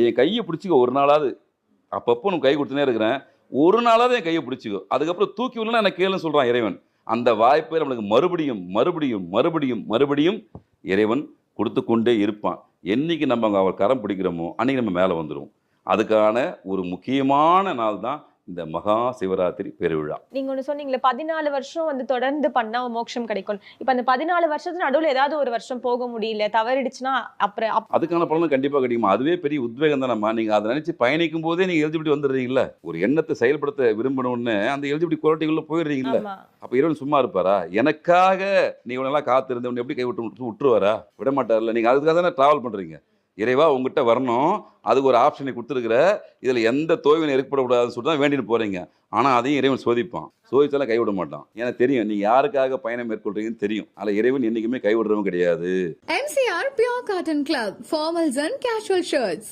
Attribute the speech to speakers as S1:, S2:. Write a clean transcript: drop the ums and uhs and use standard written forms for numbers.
S1: என் கையை பிடிச்சிக்கோ ஒரு நாளாவது. அப்பப்போ உனக்கு கை கொடுத்துனே இருக்கிறேன். ஒரு நாளாவது என் கையை பிடிச்சிக்கோ. அதுக்கப்புறம் தூக்கி விடலன்னா எனக்கு கேளுன்னு சொல்றான் இறைவன். அந்த வாய்ப்பை நம்மளுக்கு மறுபடியும், மறுபடியும், மறுபடியும், மறுபடியும் இறைவன் குடுத்துக் கொண்டே இருப்பான். என்னைக்கு நம்ம அவர் கரம் பிடிக்கிறோமோ, அன்னைக்கு நம்ம மேல வந்துருவோம். அதுக்கான ஒரு முக்கியமான நாள் தான் இந்த மகா சிவராத்திரி பெருவிழா.
S2: நீங்க ஒண்ணு சொன்னீங்களே 14 வருஷம் வந்து தொடர்ந்து பண்ணா மோட்சம் கிடைக்கும். இப்ப அந்த 14 வருஷத்துக்கு நடுவுல ஏதாவது ஒரு வருஷம் போக முடியல, தவறிடுச்சுன்னா அப்புறம்
S1: அதுக்கான பலனும் கண்டிப்பா கிடைக்குமா? அதுவே பெரிய உத்வேகம் தானம்மா. நீங்க அத நினைச்சு பயணிக்கும் போதே நீங்க எலிஜிபிலிட்டி வந்துடுறீங்கல்ல. ஒரு எண்ணத்த செயல்படுத்த விரும்பினோனே அந்த எலிஜிபிலிட்டி குவாலிட்டிக்குள்ள போயிடுறீங்கல்ல.
S2: ஆமா.
S1: அப்ப இறைவன் சும்மா இருப்பாரா? எனக்காக நீ இவ்வளவு காத்திருந்து உன்னை எப்படி விட்டுருவாரா? விட மாட்டார்ல. நீங்க அதுக்காக தானே டிராவல் பண்றீங்க. இறைவா உங்ககிட்ட வரணும். அதுக்கு ஒரு ஆப்ஷனை குடுத்துருக்கிற. இதுல எந்த தோல்வியும் ஏற்படக்கூடாதுன்னு சொல்லிட்டு தான் வேண்டிட்டு போறீங்க. ஆனா அதையும் இறைவன் சோதிப்பான். சோதிச்சாலும் கைவிட மாட்டான். எனக்கு தெரியும் நீங்க யாருக்காக பயணம் மேற்கொள்றீங்கன்னு தெரியும். அதுல இறைவன் என்னைக்குமே கைவிடுறவன் கிடையாது.
S3: MCR Pure Cotton Club, formals and casual shirts.